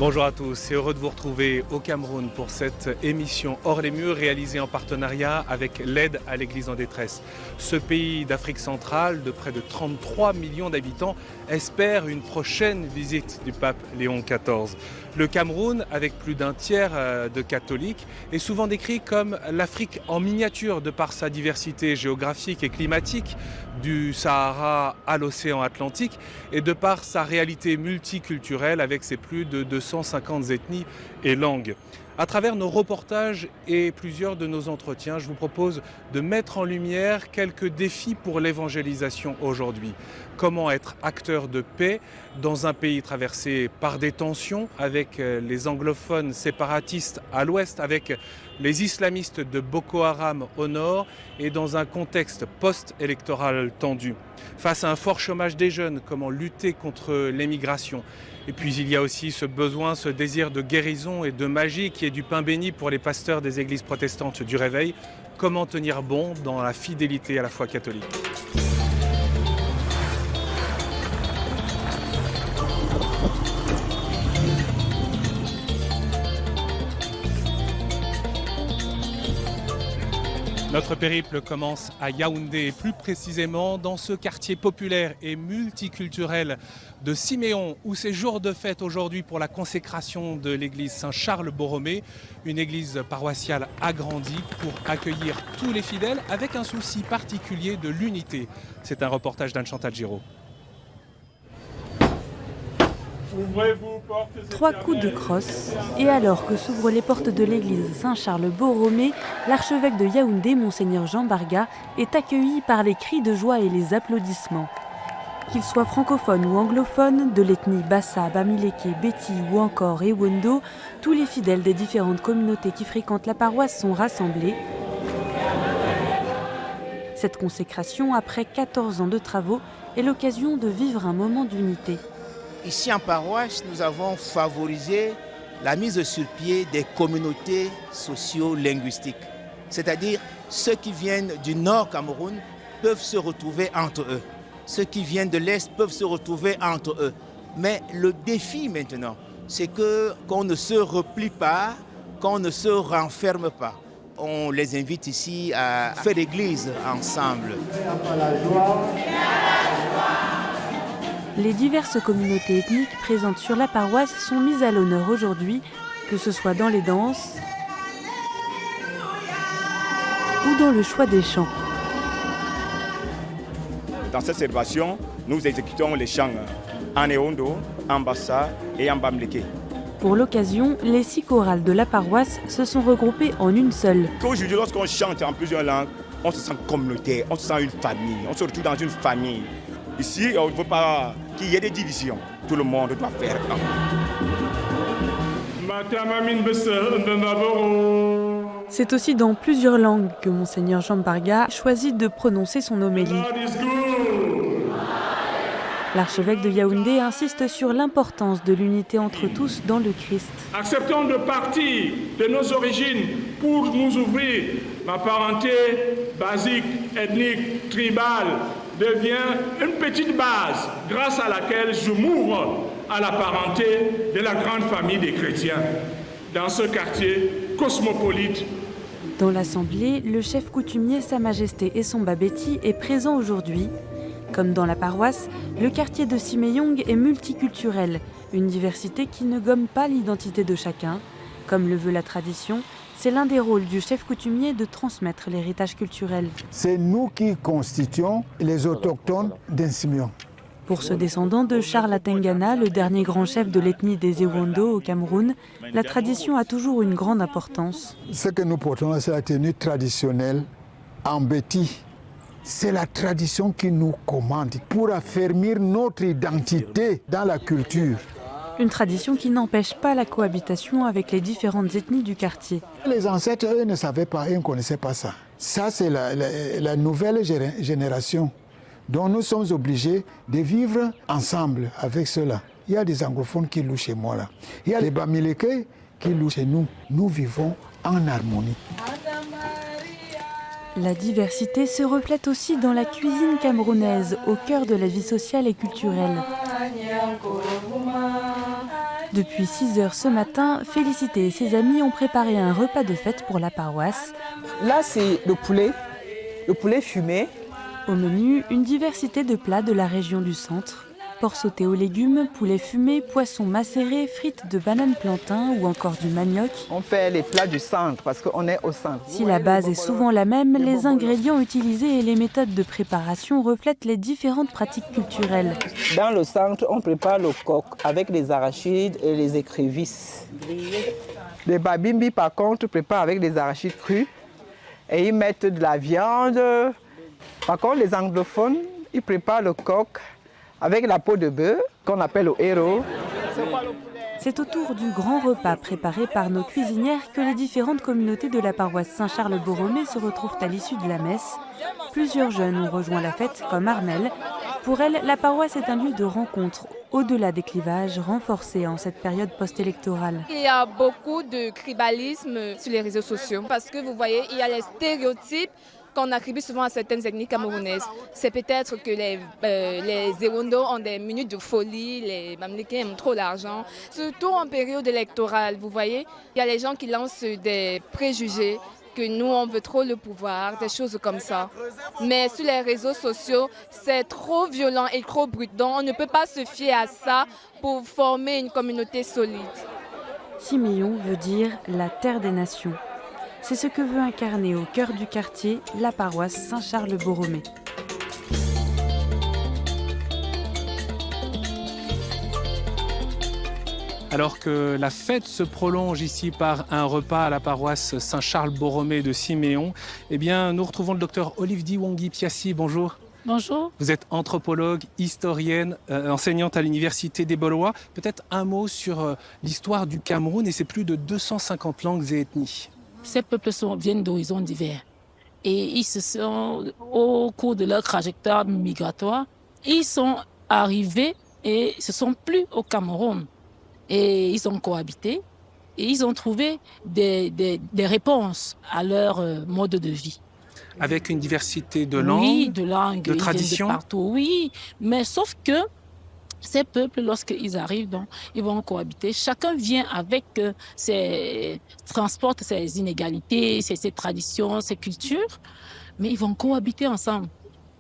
Bonjour à tous et heureux de vous retrouver au Cameroun pour cette émission Hors les murs réalisée en partenariat avec l'aide à l'Église en détresse. Ce pays d'Afrique centrale de près de 33 millions d'habitants espère une prochaine visite du pape Léon XIV. Le Cameroun, avec plus d'un tiers de catholiques, est souvent décrit comme l'Afrique en miniature de par sa diversité géographique et climatique, du Sahara à l'océan Atlantique, et de par sa réalité multiculturelle avec ses plus de 250 ethnies et langues. À travers nos reportages et plusieurs de nos entretiens, je vous propose de mettre en lumière quelques défis pour l'évangélisation aujourd'hui. Comment être acteur de paix dans un pays traversé par des tensions avec les anglophones séparatistes à l'ouest, avec les islamistes de Boko Haram au nord et dans un contexte post-électoral tendu. Face à un fort chômage des jeunes, comment lutter contre l'émigration ? Et puis il y a aussi ce besoin, ce désir de guérison et de magie qui est du pain béni pour les pasteurs des églises protestantes du Réveil. Comment tenir bon dans la fidélité à la foi catholique ? Notre périple commence à Yaoundé, plus précisément dans ce quartier populaire et multiculturel de Siméon, où c'est jour de fête aujourd'hui pour la consécration de l'église Saint-Charles-Borromée, une église paroissiale agrandie pour accueillir tous les fidèles avec un souci particulier de l'unité. C'est un reportage d'Anne-Chantal Giraud. Trois coups de crosse, et alors que s'ouvrent les portes de l'église Saint-Charles-Borromée, l'archevêque de Yaoundé, Monseigneur Jean Barga, est accueilli par les cris de joie et les applaudissements. Qu'ils soient francophones ou anglophones, de l'ethnie Bassa, Bamileke, Beti ou encore Ewondo, tous les fidèles des différentes communautés qui fréquentent la paroisse sont rassemblés. Cette consécration, après 14 ans de travaux, est l'occasion de vivre un moment d'unité. Ici en paroisse, nous avons favorisé la mise sur pied des communautés socio-linguistiques. C'est-à-dire ceux qui viennent du nord Cameroun peuvent se retrouver entre eux. Ceux qui viennent de l'est peuvent se retrouver entre eux. Mais le défi maintenant, c'est qu'on ne se replie pas, qu'on ne se renferme pas. On les invite ici à faire l'église ensemble. Les diverses communautés ethniques présentes sur la paroisse sont mises à l'honneur aujourd'hui, que ce soit dans les danses ou dans le choix des chants. Dans cette célébration, nous exécutons les chants en Ewondo, en Bassa et en Bamileke. Pour l'occasion, les 6 chorales de la paroisse se sont regroupées en une seule. Aujourd'hui, lorsqu'on chante en plusieurs langues, on se sent communautaire, on se sent une famille, on se retrouve dans une famille. Ici, on ne veut pas qu'il y ait des divisions. Tout le monde doit faire un. C'est aussi dans plusieurs langues que Monseigneur Jean Barga choisit de prononcer son homélie. L'archevêque de Yaoundé insiste sur l'importance de l'unité entre tous dans le Christ. Acceptons de partir de nos origines pour nous ouvrir. Ma parenté basique, ethnique, tribale devient une petite base grâce à laquelle je m'ouvre à la parenté de la grande famille des chrétiens. Dans ce quartier cosmopolite. Dans l'assemblée, le chef coutumier Sa Majesté Essomba Beti est présent aujourd'hui. Comme dans la paroisse, le quartier de Siméon est multiculturel, une diversité qui ne gomme pas l'identité de chacun. Comme le veut la tradition, c'est l'un des rôles du chef coutumier de transmettre l'héritage culturel. C'est nous qui constituons les autochtones d'un Siméon. Pour ce descendant de Charles Atengana, le dernier grand chef de l'ethnie des Ewondo au Cameroun, la tradition a toujours une grande importance. Ce que nous portons, c'est la tenue traditionnelle en Beti. C'est la tradition qui nous commande pour affermir notre identité dans la culture. Une tradition qui n'empêche pas la cohabitation avec les différentes ethnies du quartier. Les ancêtres, eux, ne savaient pas, ils ne connaissaient pas ça. Ça, c'est la nouvelle génération dont nous sommes obligés de vivre ensemble avec ceux-là. Il y a des anglophones qui louent chez moi là. Il y a les Bamileke qui louent chez nous. Nous vivons en harmonie. La diversité se reflète aussi dans la cuisine camerounaise, au cœur de la vie sociale et culturelle. Depuis 6 heures ce matin, Félicité et ses amis ont préparé un repas de fête pour la paroisse. Là, c'est le poulet fumé. Au menu, une diversité de plats de la région du centre. Porc sauté aux légumes, poulet fumé, poisson macéré, frites de banane plantain ou encore du manioc. On fait les plats du centre parce qu'on est au centre. Si la base est souvent la même, les ingrédients utilisés et les méthodes de préparation reflètent les différentes pratiques culturelles. Dans le centre, on prépare le coq avec les arachides et les écrevisses. Les babimbi, par contre, préparent avec des arachides crus et ils mettent de la viande. Par contre, les anglophones, ils préparent le coq avec la peau de bœuf, qu'on appelle le héros. C'est autour du grand repas préparé par nos cuisinières que les différentes communautés de la paroisse Saint-Charles-Borromée se retrouvent à l'issue de la messe. Plusieurs jeunes ont rejoint la fête, comme Armelle. Pour elle, la paroisse est un lieu de rencontre, au-delà des clivages, renforcés en cette période post-électorale. Il y a beaucoup de tribalisme sur les réseaux sociaux parce que vous voyez, il y a les stéréotypes qu'on attribue souvent à certaines ethnies camerounaises. C'est peut-être que les Ewondo ont des minutes de folie, les Mamliké aiment trop l'argent. Surtout en période électorale, vous voyez, il y a les gens qui lancent des préjugés, que nous, on veut trop le pouvoir, des choses comme ça. Mais sur les réseaux sociaux, c'est trop violent et trop brut. Donc, on ne peut pas se fier à ça pour former une communauté solide. Siméon veut dire la terre des nations. C'est ce que veut incarner au cœur du quartier la paroisse Saint-Charles-Borromée. Alors que la fête se prolonge ici par un repas à la paroisse Saint-Charles-Borromée de Siméon, eh bien, nous retrouvons le docteur Olivdi Wongi-Piassi. Bonjour. Bonjour. Vous êtes anthropologue, historienne, enseignante à l'Université des Belois. Peut-être un mot sur l'histoire du Cameroun et ses plus de 250 langues et ethnies. Ces peuples viennent d'horizons divers et ils se sont, au cours de leur trajectoire migratoire, ils sont arrivés et se sont plus au Cameroun. Et ils ont cohabité et ils ont trouvé des réponses à leur mode de vie. Avec une diversité de langues, oui, de langues, de traditions. De partout, oui, mais sauf que ces peuples, lorsqu'ils arrivent, donc, ils vont cohabiter. Chacun vient avec transporte ses inégalités, ses traditions, ses cultures, mais ils vont cohabiter ensemble.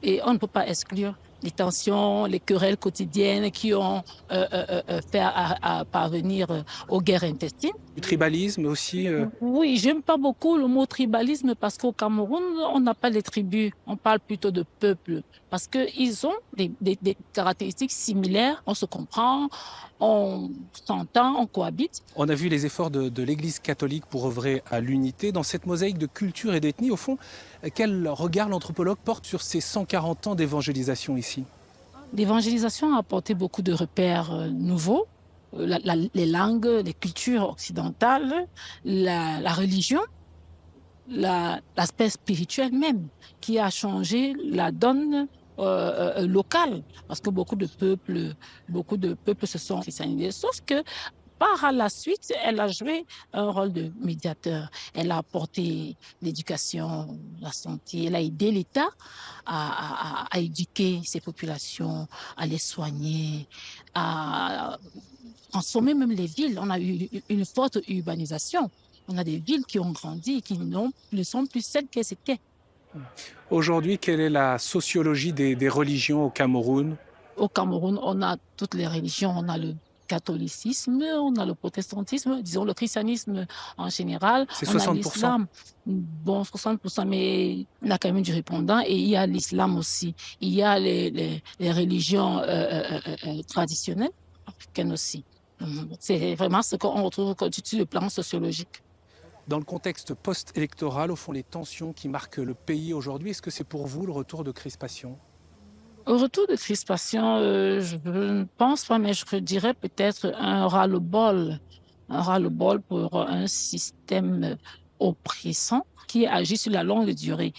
Et on ne peut pas exclure les tensions, les querelles quotidiennes qui ont fait à parvenir aux guerres intestines. Du tribalisme aussi. Oui, j'aime pas beaucoup le mot tribalisme parce qu'au Cameroun, on n'a pas les tribus, on parle plutôt de peuples. Parce qu'ils ont des caractéristiques similaires, on se comprend, on s'entend, on cohabite. On a vu les efforts de l'Église catholique pour œuvrer à l'unité. Dans cette mosaïque de culture et d'ethnie, au fond, quel regard l'anthropologue porte sur ces 140 ans d'évangélisation ici ? L'évangélisation a apporté beaucoup de repères nouveaux. Les langues, les cultures occidentales, la religion, l'aspect spirituel même, qui a changé la donne locale. Parce que beaucoup de peuples se sont christianisés. Sauf que par la suite, elle a joué un rôle de médiateur. Elle a apporté l'éducation, la santé. Elle a aidé l'État à éduquer ses populations, à les soigner, à transformer même les villes. On a eu une forte urbanisation. On a des villes qui ont grandi et qui ne sont plus celles qu'elles étaient. Aujourd'hui, quelle est la sociologie des religions au Cameroun ? Au Cameroun, on a toutes les religions. On a le catholicisme, on a le protestantisme, disons le christianisme en général. C'est 60%. On a l'islam, bon 60%, mais il y a quand même du répondant. Et il y a l'islam aussi. Il y a les religions traditionnelles africaines aussi. C'est vraiment ce qu'on retrouve sur le plan sociologique. Dans le contexte post-électoral, au fond, les tensions qui marquent le pays aujourd'hui, est-ce que c'est pour vous le retour de crispation ? Au retour de crispation, je ne pense pas, mais je dirais peut-être un ras-le-bol pour un système oppressant qui agit sur la longue durée.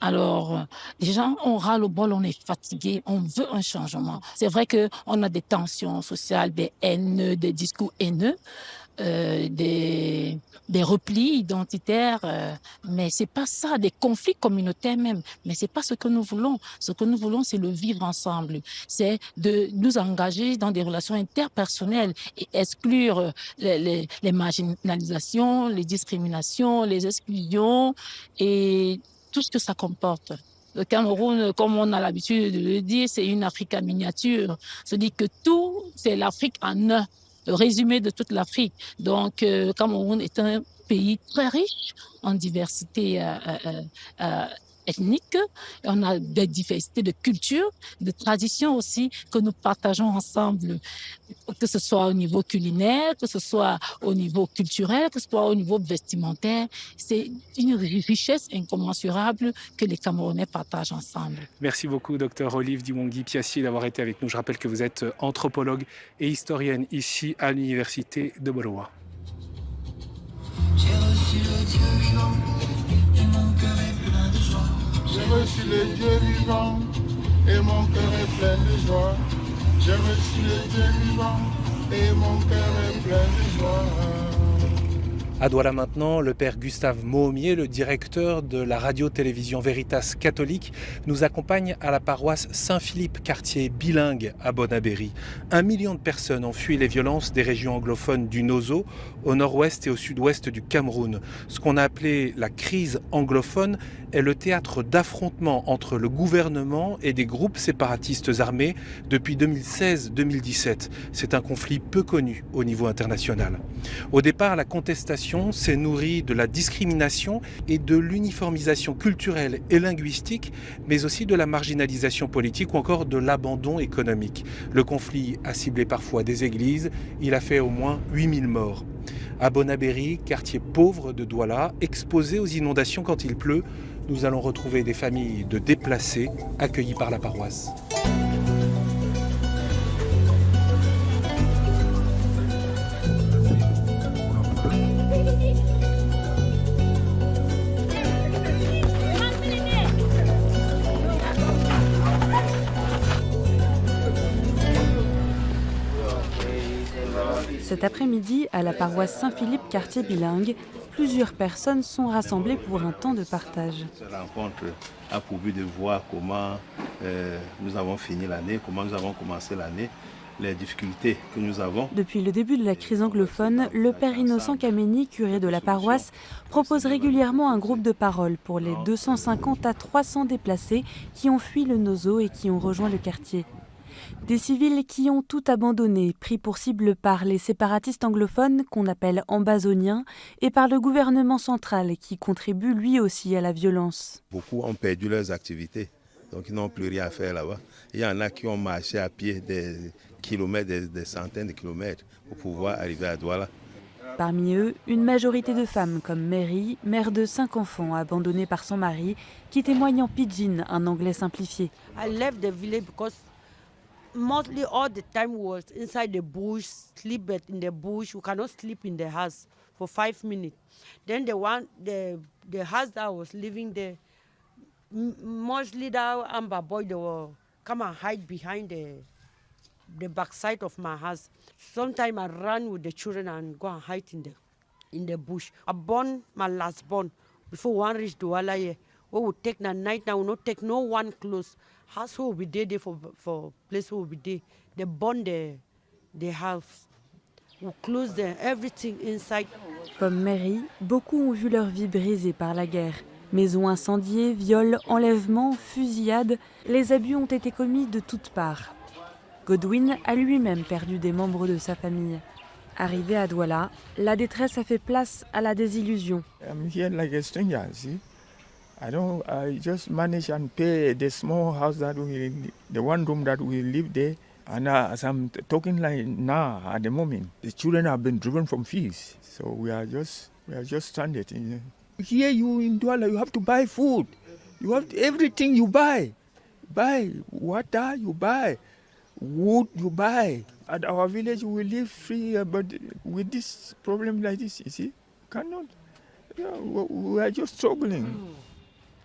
Alors, les gens ont ras-le-bol, on est fatigué, on veut un changement. C'est vrai qu'on a des tensions sociales, des haines, des discours haineux, des des replis identitaires, mais c'est pas ça, des conflits communautaires même. Mais c'est pas ce que nous voulons. Ce que nous voulons, c'est le vivre ensemble. C'est de nous engager dans des relations interpersonnelles et exclure les marginalisations, les discriminations, les exclusions et tout ce que ça comporte. Le Cameroun, comme on a l'habitude de le dire, c'est une Afrique en miniature. C'est-à-dire que tout, c'est l'Afrique en un, le résumé de toute l'Afrique. Donc, le Cameroun est un pays très riche en diversité ethnique. On a des diversités de cultures, de traditions aussi que nous partageons ensemble, que ce soit au niveau culinaire, que ce soit au niveau culturel, que ce soit au niveau vestimentaire. C'est une richesse incommensurable que les Camerounais partagent ensemble. Merci beaucoup, Dr Olive Diwongi-Piassié, d'avoir été avec nous. Je rappelle que vous êtes anthropologue et historienne ici à l'Université de Borowa. J'ai reçu le Dieu vivant et mon cœur est plein de joie. J'ai reçu le Dieu vivant et mon cœur est plein de joie. J'ai reçu le Dieu vivant et mon cœur est plein de joie. À Douala maintenant, le père Gustave Mohomier, le directeur de la radio-télévision Veritas catholique, nous accompagne à la paroisse Saint-Philippe, quartier bilingue à Bonabéry. 1 million de personnes ont fui les violences des régions anglophones du Nozo, au nord-ouest et au sud-ouest du Cameroun. Ce qu'on a appelé la crise anglophone est le théâtre d'affrontements entre le gouvernement et des groupes séparatistes armés depuis 2016-2017. C'est un conflit peu connu au niveau international. Au départ, la contestation s'est nourrie de la discrimination et de l'uniformisation culturelle et linguistique, mais aussi de la marginalisation politique ou encore de l'abandon économique. Le conflit a ciblé parfois des églises, il a fait au moins 8000 morts. À Bonabéry, quartier pauvre de Douala, exposé aux inondations quand il pleut, nous allons retrouver des familles de déplacés accueillis par la paroisse. Cet après-midi, à la paroisse Saint-Philippe, quartier bilingue, plusieurs personnes sont rassemblées pour un temps de partage. Cette rencontre a pour but de voir comment nous avons fini l'année, comment nous avons commencé l'année, les difficultés que nous avons. Depuis le début de la crise anglophone, le père Innocent Kameni, curé de la paroisse, propose régulièrement un groupe de parole pour les 250 à 300 déplacés qui ont fui le Nozo et qui ont rejoint le quartier. Des civils qui ont tout abandonné, pris pour cible par les séparatistes anglophones qu'on appelle ambazoniens et par le gouvernement central qui contribue lui aussi à la violence. Beaucoup ont perdu leurs activités, donc ils n'ont plus rien à faire là-bas. Il y en a qui ont marché à pied des kilomètres, des centaines de kilomètres pour pouvoir arriver à Douala. Parmi eux, une majorité de femmes comme Mary, mère de 5 enfants abandonnée par son mari, qui témoigne en pidgin, un anglais simplifié. I left the village because mostly all the time was inside the bush, sleep in the bush. You cannot sleep in the house for 5 minutes. Then the house that I was living there, mostly that Amber boy, they will come and hide behind the backside of my house. Sometimes I run with the children and go and hide in the bush. I born my last born before one reach Douala here. We will take the night now, we will not take no one close. House will be there for place will be there. They burn the house. We close everything inside. Comme Mary, beaucoup ont vu leur vie brisée par la guerre. Maisons incendiées, viols, enlèvements, fusillades, les abus ont été commis de toutes parts. Godwin a lui-même perdu des membres de sa famille. Arrivé à Douala, la détresse a fait place à la désillusion. I'm here like a stranger, see? I just manage and pay the small house the one room that we live there. And as I'm talking like now, at the moment, the children have been driven from fees. So we are just stranded. Here you in Douala, you have to buy food. You have everything you buy. Buy water, you buy. Wood, you buy. At our village, we live free, but with this problem like this, you see, cannot. Yeah, we are just struggling.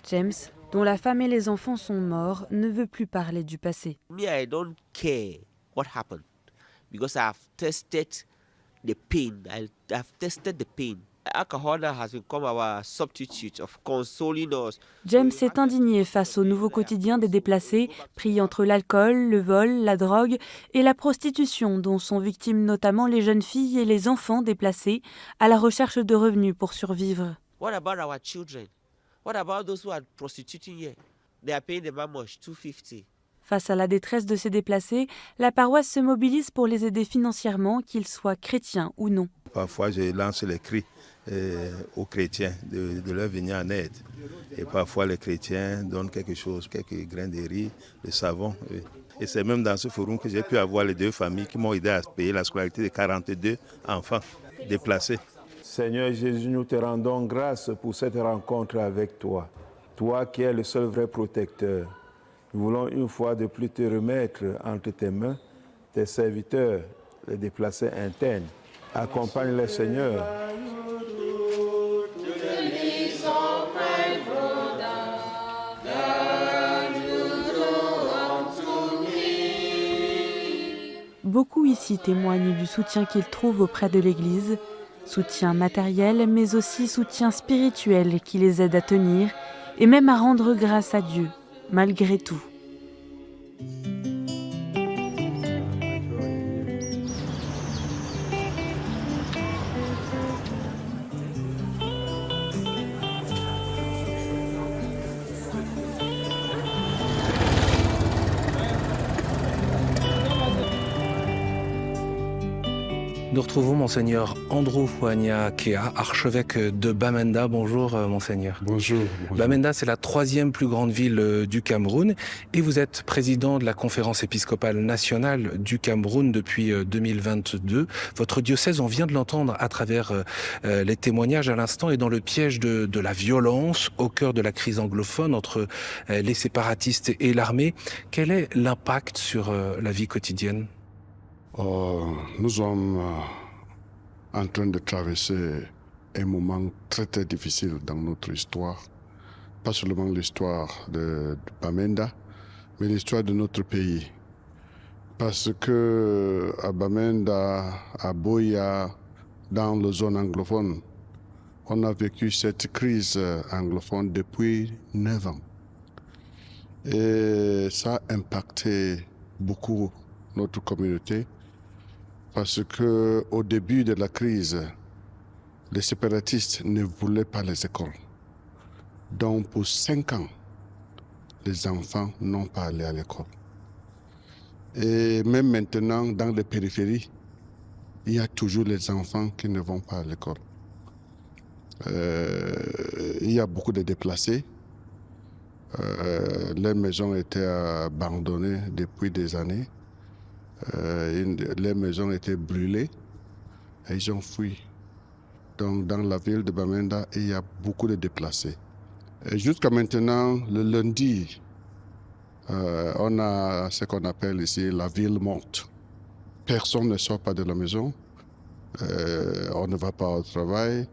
James, dont la femme et les enfants sont morts, ne veut plus parler du passé. Me, I don't care what happened because I've tested the pain. I've tested the pain. Alcohol has become our substitute of consoling us. James est indigné face au nouveau quotidien des déplacés, pris entre l'alcool, le vol, la drogue et la prostitution dont sont victimes notamment les jeunes filles et les enfants déplacés à la recherche de revenus pour survivre. What about our children? What about those who are prostituting here? They are paying them how much? $250. Face à la détresse de ces déplacés, la paroisse se mobilise pour les aider financièrement, qu'ils soient chrétiens ou non. Parfois, je lance les cris aux chrétiens de leur venir en aide. Et parfois, les chrétiens donnent quelque chose, quelques grains de riz, le savon. Et c'est même dans ce forum que j'ai pu avoir les 2 familles qui m'ont aidé à payer la scolarité de 42 enfants déplacés. Seigneur Jésus, nous te rendons grâce pour cette rencontre avec toi. Toi qui es le seul vrai protecteur. Nous voulons une fois de plus te remettre entre tes mains, tes serviteurs, les déplacés internes. Accompagne-les, Seigneur. Beaucoup ici témoignent du soutien qu'ils trouvent auprès de l'Église, soutien matériel mais aussi soutien spirituel qui les aide à tenir et même à rendre grâce à Dieu, malgré tout. Nous retrouvons Monseigneur Andrew Fuania Kea, archevêque de Bamenda. Bonjour Monseigneur. Bonjour. Bamenda, c'est la 3e plus grande ville du Cameroun et vous êtes président de la conférence épiscopale nationale du Cameroun depuis 2022. Votre diocèse, on vient de l'entendre à travers les témoignages à l'instant, est dans le piège de la violence au cœur de la crise anglophone entre les séparatistes et l'armée. Quel est l'impact sur la vie quotidienne ? Nous sommes en train de traverser un moment très très difficile dans notre histoire. Pas seulement l'histoire de Bamenda, mais l'histoire de notre pays. Parce que à Bamenda, à Boya, dans la zone anglophone, on a vécu cette crise anglophone depuis 9 ans. Et ça a impacté beaucoup notre communauté. Parce qu'au début de la crise, les séparatistes ne voulaient pas les écoles. Donc pour 5 ans, les enfants n'ont pas allé à l'école. Et même maintenant, dans les périphéries, il y a toujours les enfants qui ne vont pas à l'école. Il y a beaucoup de déplacés. Les maisons étaient abandonnées depuis des années. Les maisons étaient brûlées et ils ont fui. Donc dans la ville de Bamenda, il y a beaucoup de déplacés. Jusqu'à maintenant, le lundi, on a ce qu'on appelle ici la ville morte. Personne ne sort pas de la maison, on ne va pas au travail,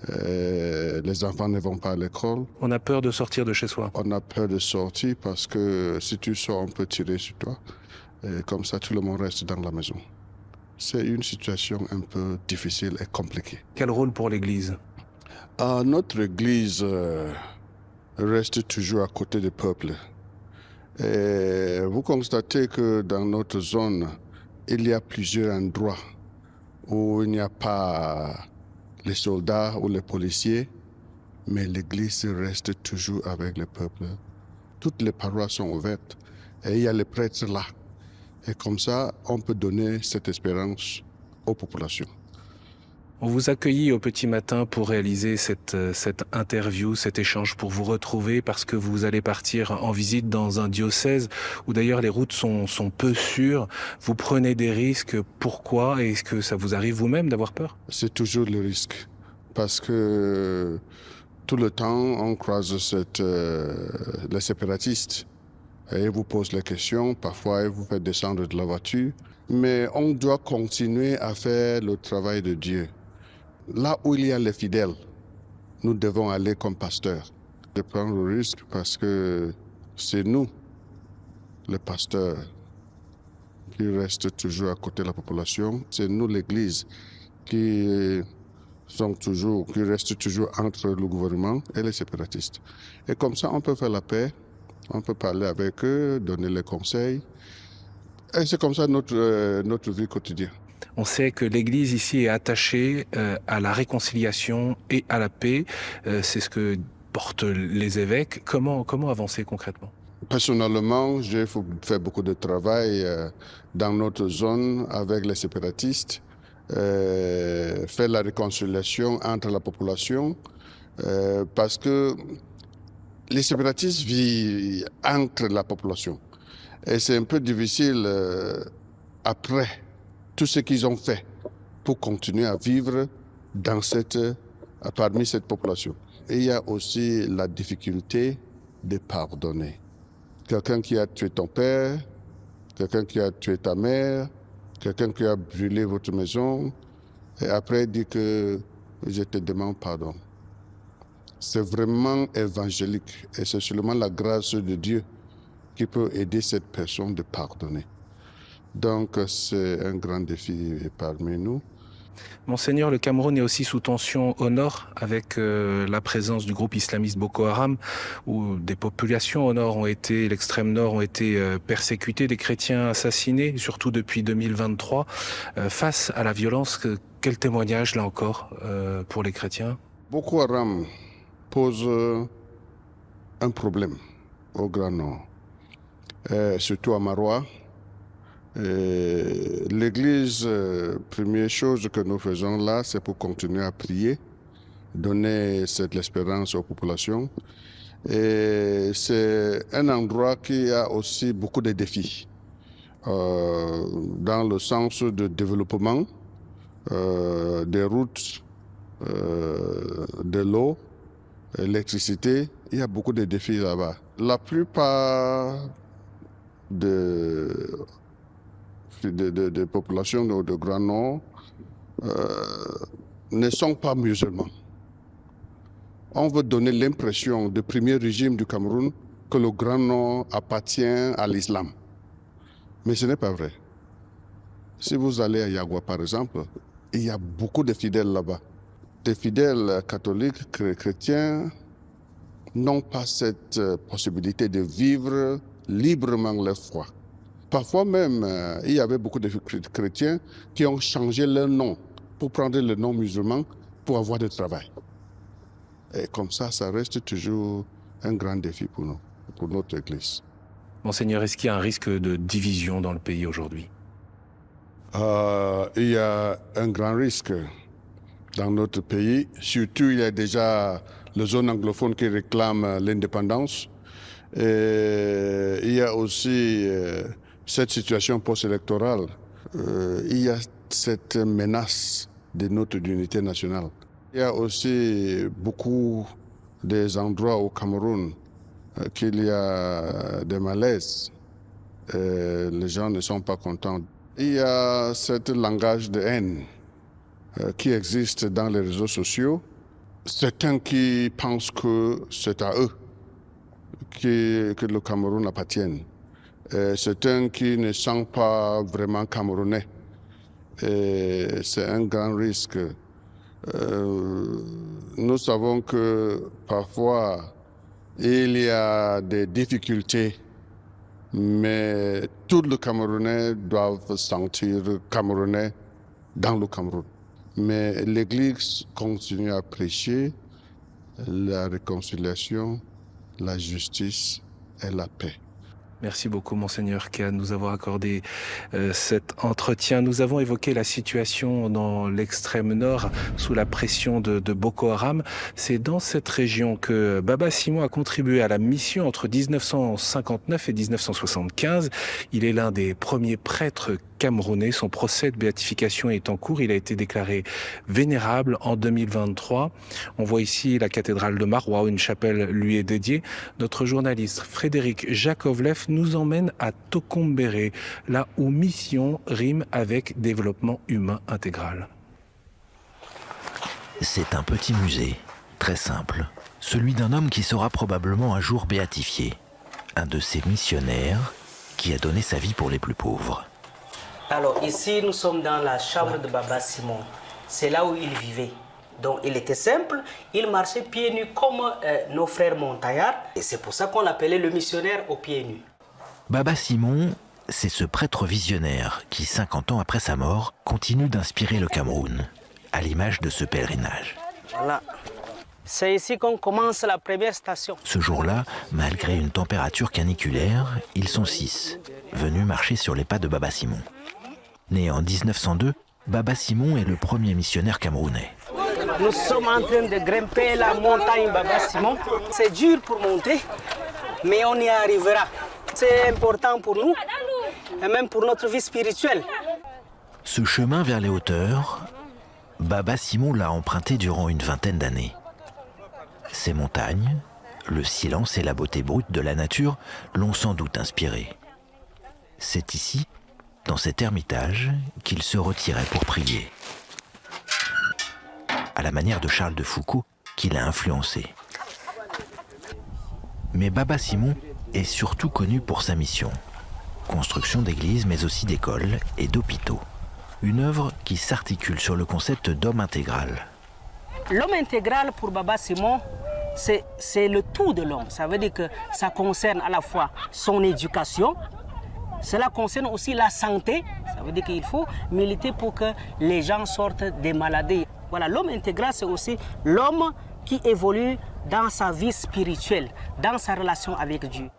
les enfants ne vont pas à l'école. On a peur de sortir de chez soi. On a peur de sortir parce que si tu sors, on peut tirer sur toi. Et comme ça, tout le monde reste dans la maison. C'est une situation un peu difficile et compliquée. Quel rôle pour l'Église ? Notre Église reste toujours à côté du peuple. Et vous constatez que dans notre zone, il y a plusieurs endroits où il n'y a pas les soldats ou les policiers, mais l'Église reste toujours avec le peuple. Toutes les paroisses sont ouvertes et il y a les prêtres là. Et comme ça, on peut donner cette espérance aux populations. On vous accueillit au petit matin pour réaliser cette interview, cet échange, pour vous retrouver parce que vous allez partir en visite dans un diocèse où d'ailleurs les routes sont peu sûres. Vous prenez des risques. Pourquoi ? Est-ce que ça vous arrive vous-même d'avoir peur ? C'est toujours le risque. Parce que tout le temps, on croise les séparatistes. Et ils vous posent les questions, parfois ils vous font descendre de la voiture. Mais on doit continuer à faire le travail de Dieu. Là où il y a les fidèles, nous devons aller comme pasteurs. De prendre le risque parce que c'est nous, les pasteurs, qui restent toujours à côté de la population. C'est nous, l'Église, qui qui restent toujours entre le gouvernement et les séparatistes. Et comme ça, on peut faire la paix, on peut parler avec eux, donner les conseils. Et c'est comme ça notre vie quotidienne. On sait que l'Église ici est attachée à la réconciliation et à la paix. C'est ce que portent les évêques. Comment avancer concrètement ? Personnellement, j'ai fait beaucoup de travail dans notre zone avec les séparatistes, faire la réconciliation entre la population, parce que les séparatistes vivent entre la population. Et c'est un peu difficile après tout ce qu'ils ont fait pour continuer à vivre parmi cette population. Et il y a aussi la difficulté de pardonner. Quelqu'un qui a tué ton père, quelqu'un qui a tué ta mère, quelqu'un qui a brûlé votre maison, et après dit que je te demande pardon. C'est vraiment évangélique et c'est seulement la grâce de Dieu qui peut aider cette personne de pardonner. Donc c'est un grand défi parmi nous. Monseigneur, le Cameroun est aussi sous tension au nord avec la présence du groupe islamiste Boko Haram où des populations au nord l'extrême nord ont été persécutées, des chrétiens assassinés, surtout depuis 2023. Face à la violence, quel témoignage là encore pour les chrétiens ? Boko Haram pose un problème au Grand Nord, surtout à Maroua. L'Église, première chose que nous faisons là, c'est pour continuer à prier, donner cette espérance aux populations. Et c'est un endroit qui a aussi beaucoup de défis, dans le sens de développement, des routes, de l'eau, l'électricité. Il y a beaucoup de défis là-bas. La plupart des populations de Grand Nord ne sont pas musulmans. On veut donner l'impression du premier régime du Cameroun que le Grand Nord appartient à l'islam. Mais ce n'est pas vrai. Si vous allez à Yagua, par exemple, il y a beaucoup de fidèles là-bas. Des fidèles catholiques, chrétiens, n'ont pas cette possibilité de vivre librement leur foi. Parfois même, il y avait beaucoup de chrétiens qui ont changé leur nom pour prendre le nom musulman pour avoir du travail. Et comme ça reste toujours un grand défi pour nous, pour notre Église. Monseigneur, est-ce qu'il y a un risque de division dans le pays aujourd'hui ? Il y a un grand risque dans notre pays. Surtout, il y a déjà les zones anglophones qui réclament l'indépendance. Et il y a aussi cette situation post-électorale. Il y a cette menace de notre unité nationale. Il y a aussi beaucoup des endroits au Cameroun qu'il y a des malaises. Les gens ne sont pas contents. Il y a ce langage de haine qui existe dans les réseaux sociaux. Certains qui pensent que c'est à eux que le Cameroun appartient. Certains qui ne sont pas vraiment camerounais. C'est un grand risque. Nous savons que parfois il y a des difficultés, mais tous les Camerounais doivent se sentir Camerounais dans le Cameroun. Mais l'Église continue à prêcher la réconciliation, la justice et la paix. Merci beaucoup, Monseigneur Khan, de nous avoir accordé cet entretien. Nous avons évoqué la situation dans l'extrême nord sous la pression de Boko Haram. C'est dans cette région que Baba Simon a contribué à la mission entre 1959 et 1975. Il est l'un des premiers prêtres camerounais. Son procès de béatification est en cours. Il a été déclaré vénérable en 2023. On voit ici la cathédrale de Maroua, où une chapelle lui est dédiée. Notre journaliste Frédéric Jakovlev nous emmène à Tokombéré, là où mission rime avec développement humain intégral. C'est un petit musée, très simple, celui d'un homme qui sera probablement un jour béatifié, un de ces missionnaires qui a donné sa vie pour les plus pauvres. Alors ici, nous sommes dans la chambre de Baba Simon. C'est là où il vivait. Donc il était simple, il marchait pieds nus comme nos frères montagnards. Et c'est pour ça qu'on l'appelait le missionnaire aux pieds nus. Baba Simon, c'est ce prêtre visionnaire qui, 50 ans après sa mort, continue d'inspirer le Cameroun, à l'image de ce pèlerinage. Voilà. C'est ici qu'on commence la première station. Ce jour-là, malgré une température caniculaire, ils sont 6, venus marcher sur les pas de Baba Simon. Né en 1902, Baba Simon est le premier missionnaire camerounais. Nous sommes en train de grimper la montagne Baba Simon. C'est dur pour monter, mais on y arrivera. C'est important pour nous, et même pour notre vie spirituelle. Ce chemin vers les hauteurs, Baba Simon l'a emprunté durant une vingtaine d'années. Ces montagnes, le silence et la beauté brute de la nature l'ont sans doute inspiré. C'est ici, dans cet ermitage, qu'il se retirait pour prier. À la manière de Charles de Foucault, qui l'a influencé. Mais Baba Simon est surtout connu pour sa mission. Construction d'églises, mais aussi d'écoles et d'hôpitaux. Une œuvre qui s'articule sur le concept d'homme intégral. L'homme intégral pour Baba Simon, c'est le tout de l'homme. Ça veut dire que ça concerne à la fois son éducation, cela concerne aussi la santé. Ça veut dire qu'il faut militer pour que les gens sortent des maladies. Voilà, l'homme intégral, c'est aussi l'homme qui évolue dans sa vie spirituelle, dans sa relation avec Dieu.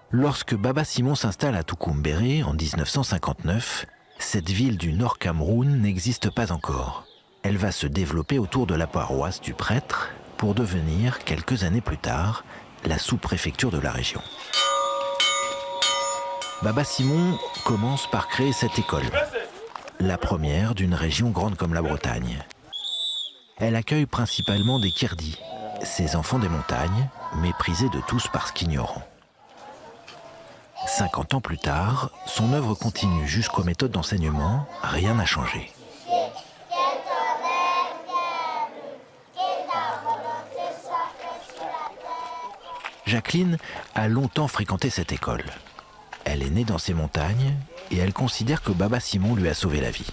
Lorsque Baba Simon s'installe à Tukumbéré en 1959, cette ville du Nord Cameroun n'existe pas encore. Elle va se développer autour de la paroisse du prêtre pour devenir, quelques années plus tard, la sous-préfecture de la région. Baba Simon commence par créer cette école, la première d'une région grande comme la Bretagne. Elle accueille principalement des Kirdis, ces enfants des montagnes, méprisés de tous parce qu'ignorants. 50 ans plus tard, son œuvre continue jusqu'aux méthodes d'enseignement, rien n'a changé. Jacqueline a longtemps fréquenté cette école. Elle est née dans ces montagnes et elle considère que Baba Simon lui a sauvé la vie.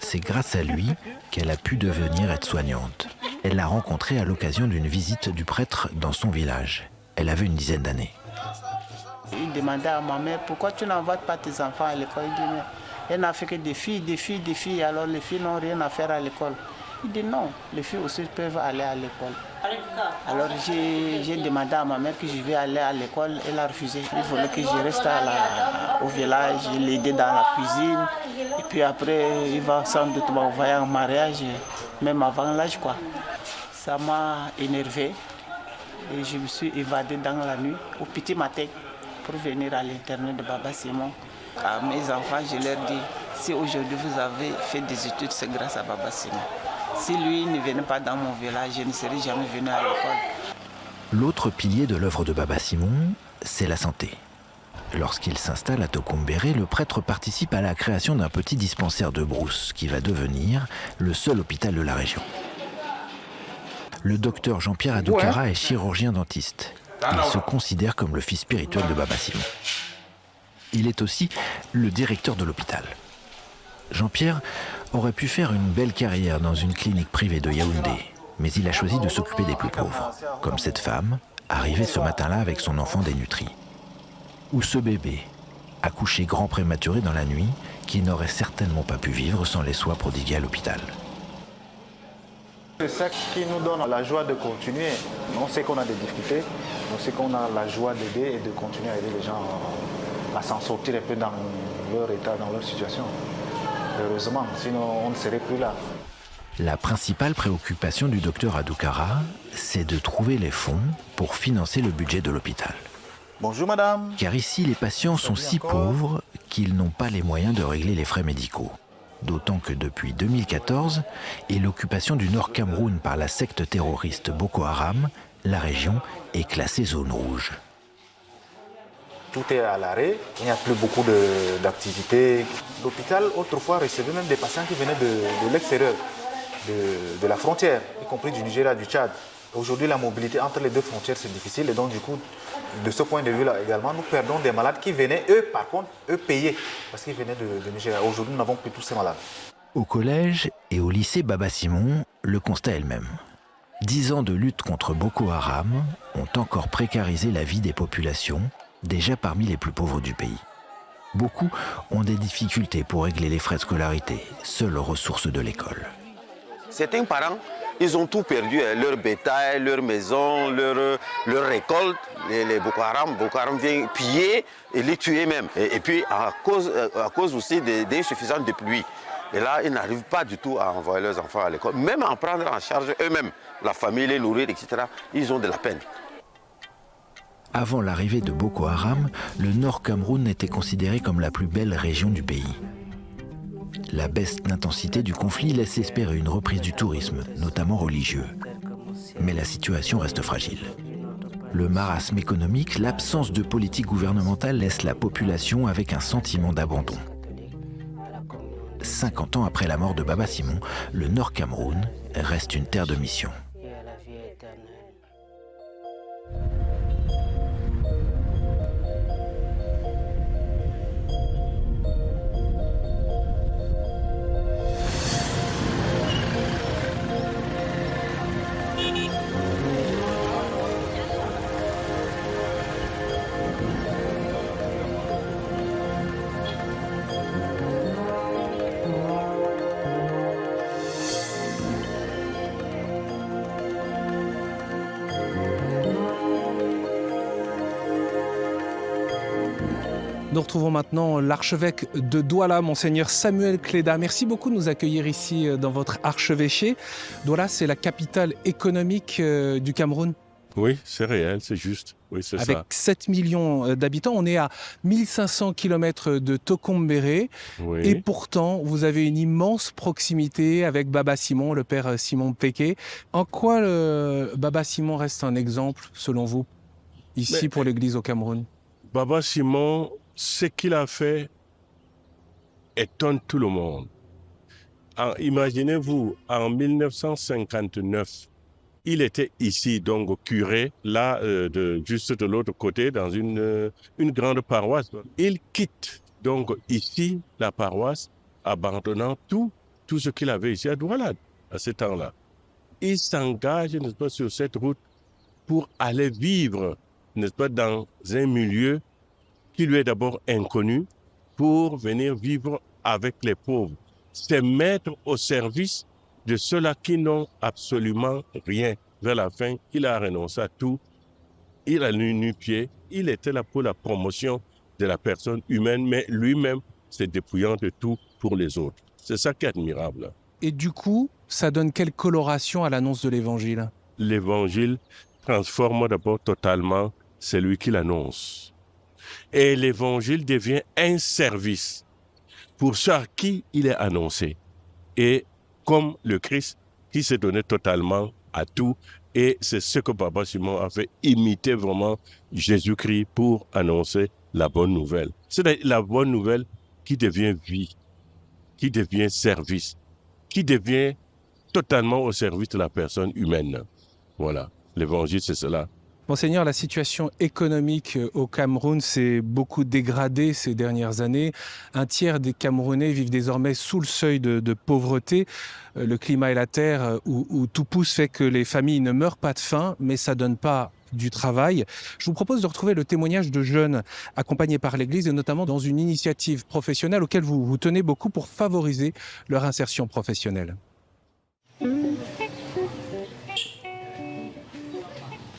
C'est grâce à lui qu'elle a pu devenir aide-soignante. Elle l'a rencontré à l'occasion d'une visite du prêtre dans son village. Elle avait une dizaine d'années. Il demandait à ma mère, pourquoi tu n'envoies pas tes enfants à l'école? Il dit, mais elle n'a fait que des filles, alors les filles n'ont rien à faire à l'école. Il dit non, les filles aussi peuvent aller à l'école. Alors j'ai demandé à ma mère que je vais aller à l'école, elle a refusé. Il voulait que je reste au village, l'aider dans la cuisine. Et puis après, il va sans doute m'envoyer en mariage, même avant l'âge quoi. Ça m'a énervé et je me suis évadé dans la nuit, au petit matin, pour venir à l'internat de Baba Simon. À mes enfants, je leur dis, si aujourd'hui vous avez fait des études, c'est grâce à Baba Simon. Si lui ne venait pas dans mon village, je ne serais jamais venu à l'école. L'autre pilier de l'œuvre de Baba Simon, c'est la santé. Lorsqu'il s'installe à Tukumbéré, le prêtre participe à la création d'un petit dispensaire de brousse qui va devenir le seul hôpital de la région. Le docteur Jean-Pierre Adoukara est chirurgien dentiste. Il se considère comme le fils spirituel de Baba Simon. Il est aussi le directeur de l'hôpital. Jean-Pierre aurait pu faire une belle carrière dans une clinique privée de Yaoundé, mais il a choisi de s'occuper des plus pauvres, comme cette femme, arrivée ce matin-là avec son enfant dénutri. Ou ce bébé, accouché grand prématuré dans la nuit, qui n'aurait certainement pas pu vivre sans les soins prodigués à l'hôpital. C'est ça qui nous donne la joie de continuer. On sait qu'on a des difficultés, on sait qu'on a la joie d'aider et de continuer à aider les gens à s'en sortir un peu dans leur état, dans leur situation. Heureusement, sinon on ne serait plus là. La principale préoccupation du docteur Adoukara, c'est de trouver les fonds pour financer le budget de l'hôpital. Bonjour madame. Car ici, les patients sont si pauvres qu'ils n'ont pas les moyens de régler les frais médicaux. D'autant que depuis 2014 et l'occupation du Nord Cameroun par la secte terroriste Boko Haram, la région est classée zone rouge. Tout est à l'arrêt, il n'y a plus beaucoup d'activités. L'hôpital autrefois recevait même des patients qui venaient de l'extérieur, de la frontière, y compris du Nigeria, du Tchad. Aujourd'hui, la mobilité entre les deux frontières, c'est difficile. Et donc, du coup, de ce point de vue-là également, nous perdons des malades qui venaient, eux, par contre, eux, payés, parce qu'ils venaient de Nigeria. Aujourd'hui, nous n'avons plus tous ces malades. Au collège et au lycée Baba Simon, le constat est le même. 10 ans de lutte contre Boko Haram ont encore précarisé la vie des populations, déjà parmi les plus pauvres du pays. Beaucoup ont des difficultés pour régler les frais de scolarité, seule ressource de l'école. Certains parents, ils ont tout perdu, leur bétail, leur maison, leur récolte. Les Boko Haram viennent piller et les tuer même. Et puis à cause aussi d'insuffisance de pluie. Et là, ils n'arrivent pas du tout à envoyer leurs enfants à l'école. Même à en prendre en charge eux-mêmes, la famille, les nourrir, etc., ils ont de la peine. Avant l'arrivée de Boko Haram, le Nord Cameroun était considéré comme la plus belle région du pays. La baisse d'intensité du conflit laisse espérer une reprise du tourisme, notamment religieux. Mais la situation reste fragile. Le marasme économique, l'absence de politique gouvernementale laisse la population avec un sentiment d'abandon. 50 ans après la mort de Baba Simon, le Nord Cameroun reste une terre de mission. Nous retrouvons maintenant l'archevêque de Douala, Monseigneur Samuel Cléda. Merci beaucoup de nous accueillir ici dans votre archevêché. Douala, c'est la capitale économique du Cameroun. Oui, c'est réel, c'est juste. Oui, c'est ça. Avec 7 millions d'habitants, on est à 1500 km de Tokombéré. Oui. Et pourtant, vous avez une immense proximité avec Baba Simon, le père Simon Péké. En quoi Baba Simon reste un exemple, selon vous, ici pour l'Église au Cameroun? Baba Simon, ce qu'il a fait étonne tout le monde. Imaginez-vous, en 1959, il était ici, donc curé, là, juste de l'autre côté, dans une grande paroisse. Il quitte donc ici la paroisse, abandonnant tout ce qu'il avait ici à Douala, à ce temps-là. Il s'engage, n'est-ce pas, sur cette route pour aller vivre, n'est-ce pas, dans un milieu qui lui est d'abord inconnu, pour venir vivre avec les pauvres. C'est mettre au service de ceux-là qui n'ont absolument rien. Vers la fin, il a renoncé à tout. Il a nu-pied. Il était là pour la promotion de la personne humaine, mais lui-même s'est dépouillant de tout pour les autres. C'est ça qui est admirable. Et du coup, ça donne quelle coloration à l'annonce de l'Évangile? L'Évangile transforme d'abord totalement celui qui l'annonce. Et l'Évangile devient un service pour ceux à qui il est annoncé. Et comme le Christ qui s'est donné totalement à tout, et c'est ce que Baba Simon a fait, imiter vraiment Jésus-Christ pour annoncer la bonne nouvelle. C'est la bonne nouvelle qui devient vie, qui devient service, qui devient totalement au service de la personne humaine. Voilà, l'Évangile c'est cela. Monseigneur, la situation économique au Cameroun s'est beaucoup dégradée ces dernières années. Un tiers des Camerounais vivent désormais sous le seuil de pauvreté. Le climat et la terre où tout pousse fait que les familles ne meurent pas de faim, mais ça ne donne pas du travail. Je vous propose de retrouver le témoignage de jeunes accompagnés par l'Église et notamment dans une initiative professionnelle auquel vous tenez beaucoup pour favoriser leur insertion professionnelle.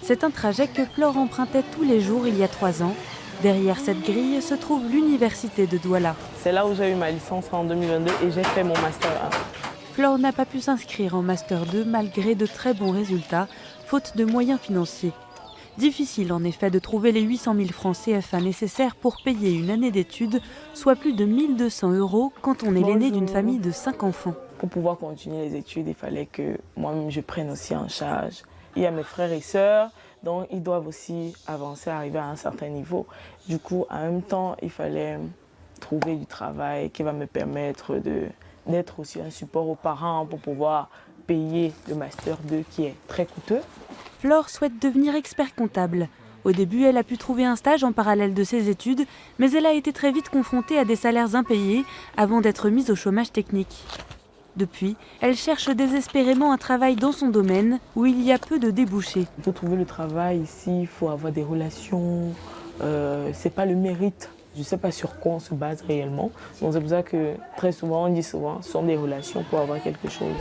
C'est un trajet que Flore empruntait tous les jours il y a 3 ans. Derrière cette grille se trouve l'université de Douala. C'est là où j'ai eu ma licence en 2022 et j'ai fait mon Master 1. Flore n'a pas pu s'inscrire en Master 2 malgré de très bons résultats, faute de moyens financiers. Difficile en effet de trouver les 800 000 francs CFA nécessaires pour payer une année d'études, soit plus de 1 200 € quand on est l'aîné d'une famille de 5 enfants. Pour pouvoir continuer les études, il fallait que moi-même je prenne aussi en charge. Il y a mes frères et sœurs, donc ils doivent aussi avancer, arriver à un certain niveau. Du coup, en même temps, il fallait trouver du travail qui va me permettre d'être aussi un support aux parents pour pouvoir payer le Master 2 qui est très coûteux. Flore souhaite devenir expert comptable. Au début, elle a pu trouver un stage en parallèle de ses études, mais elle a été très vite confrontée à des salaires impayés avant d'être mise au chômage technique. Depuis, elle cherche désespérément un travail dans son domaine où il y a peu de débouchés. Pour trouver le travail ici, il faut avoir des relations, c'est pas le mérite. Je ne sais pas sur quoi on se base réellement. Donc c'est pour ça que très souvent, on dit souvent, ce sont des relations pour avoir quelque chose.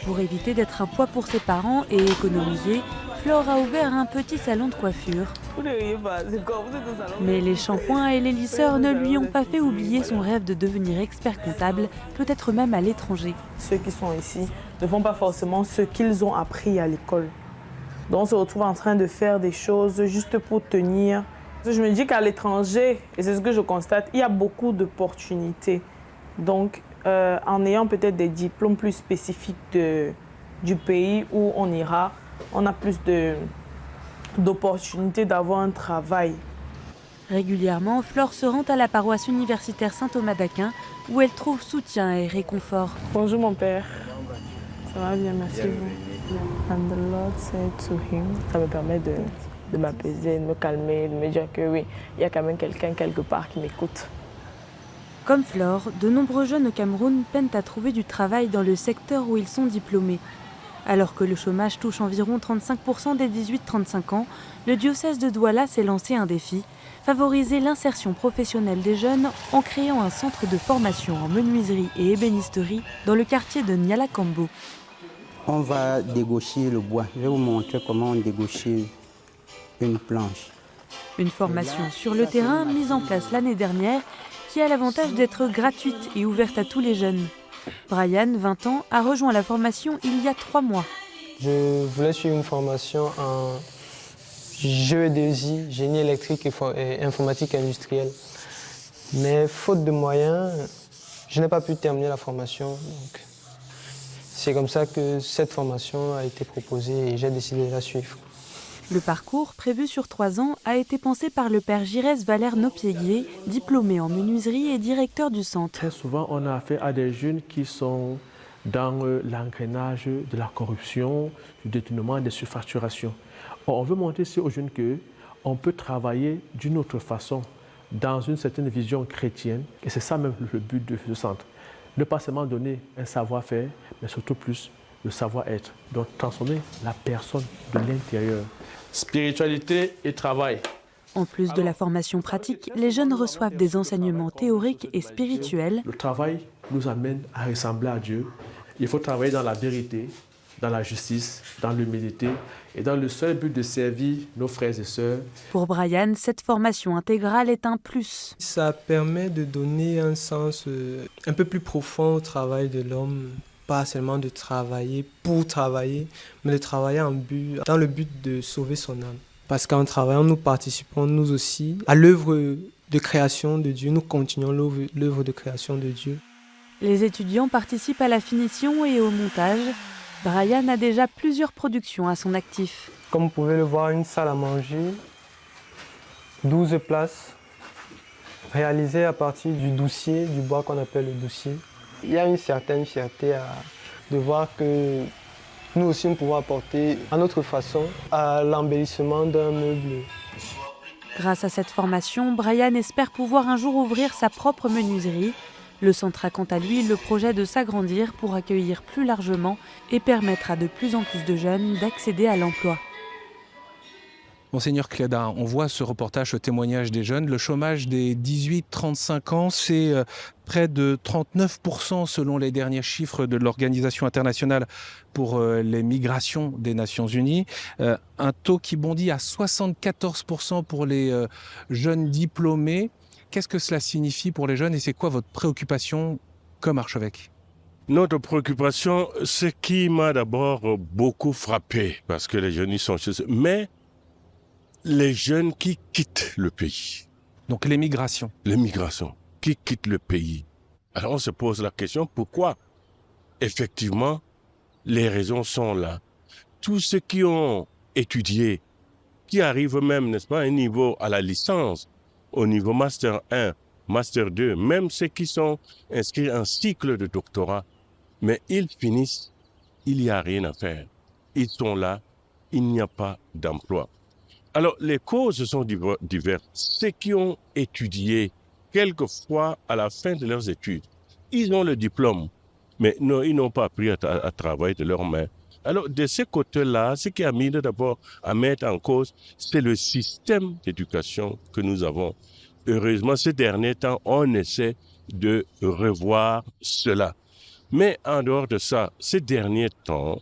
Pour éviter d'être un poids pour ses parents et économiser, Flore a ouvert un petit salon de coiffure. Mais les shampoings et les lisseurs ne lui ont pas fait oublier son rêve de devenir expert comptable, peut-être même à l'étranger. Ceux qui sont ici ne font pas forcément ce qu'ils ont appris à l'école. Donc on se retrouve en train de faire des choses juste pour tenir. Je me dis qu'à l'étranger, et c'est ce que je constate, il y a beaucoup d'opportunités. Donc en ayant peut-être des diplômes plus spécifiques du pays où on ira, on a plus d'opportunités d'avoir un travail. Régulièrement, Flore se rend à la paroisse universitaire Saint-Thomas d'Aquin où elle trouve soutien et réconfort. Bonjour mon père. Ça va bien, merci vous. And the Lord said to him. Ça me permet de m'apaiser, de me calmer, de me dire que oui, il y a quand même quelqu'un quelque part qui m'écoute. Comme Flore, de nombreux jeunes au Cameroun peinent à trouver du travail dans le secteur où ils sont diplômés. Alors que le chômage touche environ 35% des 18-35 ans, le diocèse de Douala s'est lancé un défi, favoriser l'insertion professionnelle des jeunes en créant un centre de formation en menuiserie et ébénisterie dans le quartier de Nialakambo. On va dégaucher le bois. Je vais vous montrer comment on dégauche une planche. Une formation sur le terrain mise en place l'année dernière qui a l'avantage d'être gratuite et ouverte à tous les jeunes. Brian, 20 ans, a rejoint la formation il y a 3 mois. Je voulais suivre une formation en géodésie, génie électrique et informatique industrielle. Mais faute de moyens, je n'ai pas pu terminer la formation. Donc c'est comme ça que cette formation a été proposée et j'ai décidé de la suivre. Le parcours, prévu sur 3 ans, a été pensé par le père Girès Valère Nopieguier, diplômé en menuiserie et directeur du centre. Très souvent, on a affaire à des jeunes qui sont dans l'engrenage de la corruption, du détournement, des surfacturations. On veut montrer ici aux jeunes qu'on peut travailler d'une autre façon, dans une certaine vision chrétienne. Et c'est ça même le but de ce centre. Ne pas seulement donner un savoir-faire, mais surtout plus le savoir-être. Donc transformer la personne de l'intérieur. Spiritualité et travail. En plus de la formation pratique, les jeunes reçoivent des enseignements théoriques et spirituels. Le travail nous amène à ressembler à Dieu. Il faut travailler dans la vérité, dans la justice, dans l'humilité et dans le seul but de servir nos frères et sœurs. Pour Brian, cette formation intégrale est un plus. Ça permet de donner un sens un peu plus profond au travail de l'homme. Pas seulement de travailler pour travailler, mais de travailler dans le but de sauver son âme. Parce qu'en travaillant, nous participons nous aussi à l'œuvre de création de Dieu. Nous continuons l'œuvre de création de Dieu. Les étudiants participent à la finition et au montage. Brian a déjà plusieurs productions à son actif. Comme vous pouvez le voir, une salle à manger, 12 places, réalisée à partir du doucier, du bois qu'on appelle le doucier. Il y a une certaine fierté de voir que nous aussi nous pouvons apporter à notre façon à l'embellissement d'un meuble. Grâce à cette formation, Brian espère pouvoir un jour ouvrir sa propre menuiserie. Le centre a quant à lui le projet de s'agrandir pour accueillir plus largement et permettre à de plus en plus de jeunes d'accéder à l'emploi. Monseigneur Cléda, on voit ce reportage, ce témoignage des jeunes. Le chômage des 18-35 ans, c'est près de 39% selon les derniers chiffres de l'Organisation internationale pour les migrations des Nations Unies. Un taux qui bondit à 74% pour les jeunes diplômés. Qu'est-ce que cela signifie pour les jeunes et c'est quoi votre préoccupation comme archevêque ? Notre préoccupation, ce qui m'a d'abord beaucoup frappé, parce que les jeunes ils sont chez eux, mais les jeunes qui quittent le pays. Donc les migrations. Les migrations, qui quittent le pays. Alors on se pose la question, pourquoi? Effectivement, les raisons sont là. Tous ceux qui ont étudié, qui arrivent même, n'est-ce pas, à un niveau, à la licence, au niveau Master 1, Master 2, même ceux qui sont inscrits en cycle de doctorat, mais ils finissent, il n'y a rien à faire. Ils sont là, il n'y a pas d'emploi. Alors, les causes sont diverses. Ceux qui ont étudié, quelquefois, à la fin de leurs études, ils ont le diplôme, Mais non, ils n'ont pas appris à travailler de leurs mains. Alors, de ce côté-là, ce qui a mis d'abord à mettre en cause, c'est le système d'éducation que nous avons. Heureusement, ces derniers temps, on essaie de revoir cela. Mais en dehors de ça, ces derniers temps,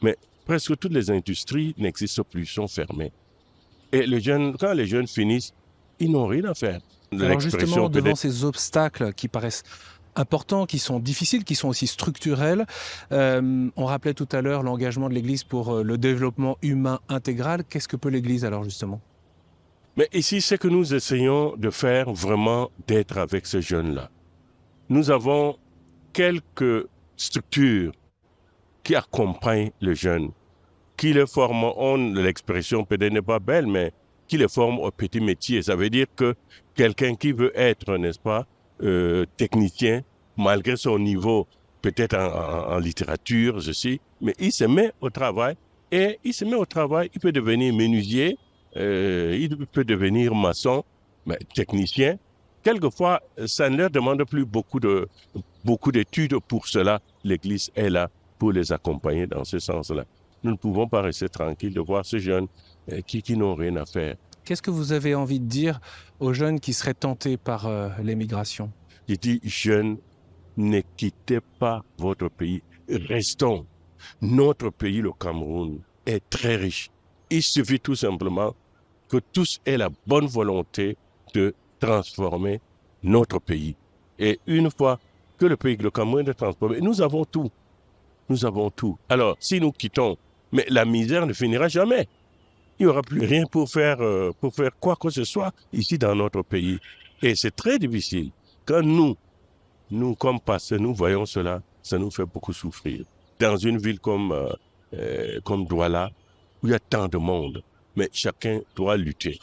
mais presque toutes les industries n'existent plus, sont fermées. Et quand les jeunes finissent, ils n'ont rien à faire. Alors justement, devant ces obstacles qui paraissent importants, qui sont difficiles, qui sont aussi structurels, on rappelait tout à l'heure l'engagement de l'Église pour le développement humain intégral. Qu'est-ce que peut l'Église alors justement ? Mais ici, c'est que nous essayons de faire vraiment d'être avec ces jeunes-là. Nous avons quelques structures qui accompagnent les jeunes, qui les forment, l'expression peut-être n'est pas belle, mais qui les forment au petit métier. Ça veut dire que quelqu'un qui veut être, n'est-ce pas, technicien, malgré son niveau, peut-être en littérature, mais il se met au travail, et il peut devenir menuisier, il peut devenir maçon, mais technicien. Quelquefois, ça ne leur demande plus beaucoup d'études pour cela. L'Église est là pour les accompagner dans ce sens-là. Nous ne pouvons pas rester tranquilles de voir ces jeunes qui n'ont rien à faire. Qu'est-ce que vous avez envie de dire aux jeunes qui seraient tentés par l'émigration ? Je dis, jeunes, ne quittez pas votre pays. Restons. Notre pays, le Cameroun, est très riche. Il suffit tout simplement que tous aient la bonne volonté de transformer notre pays. Et une fois que le Cameroun est transformé, nous avons tout. Nous avons tout. Alors, si nous quittons, mais la misère ne finira jamais. Il n'y aura plus rien pour faire quoi que ce soit ici dans notre pays. Et c'est très difficile. Quand nous comme pasteurs, nous voyons cela, ça nous fait beaucoup souffrir. Dans une ville comme Douala, où il y a tant de monde, mais chacun doit lutter.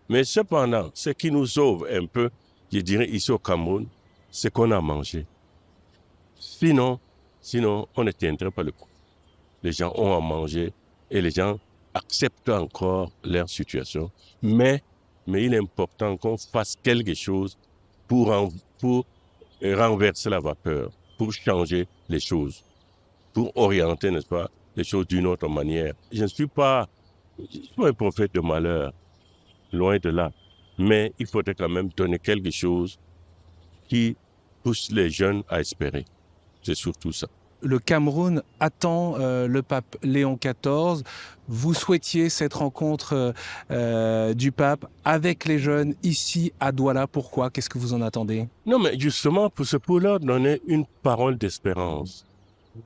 Mais cependant, ce qui nous sauve un peu, je dirais ici au Cameroun, c'est qu'on a mangé. Sinon, on ne tiendrait pas le coup. Les gens ont à manger et les gens acceptent encore leur situation. Mais il est important qu'on fasse quelque chose pour renverser la vapeur, pour changer les choses, pour orienter, n'est-ce pas, les choses d'une autre manière. Je ne suis pas un prophète de malheur, loin de là. Mais il faudrait quand même donner quelque chose qui pousse les jeunes à espérer. C'est surtout ça. Le Cameroun attend le pape Léon XIV. Vous souhaitiez cette rencontre du pape avec les jeunes ici à Douala. Pourquoi ? Qu'est-ce que vous en attendez ? Non, mais justement, pour leur donner une parole d'espérance,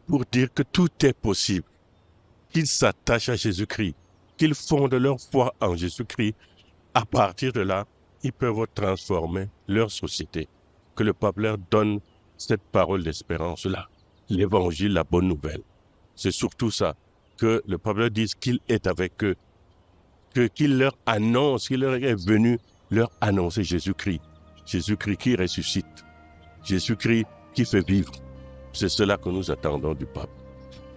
pour dire que tout est possible, qu'ils s'attachent à Jésus-Christ, qu'ils fondent leur foi en Jésus-Christ. À partir de là, ils peuvent transformer leur société. Que le pape leur donne cette parole d'espérance-là. L'évangile, la bonne nouvelle. C'est surtout ça, que le pape leur dise qu'il est avec eux, qu'il leur annonce, qu'il leur est venu leur annoncer Jésus-Christ. Jésus-Christ qui ressuscite. Jésus-Christ qui fait vivre. C'est cela que nous attendons du pape.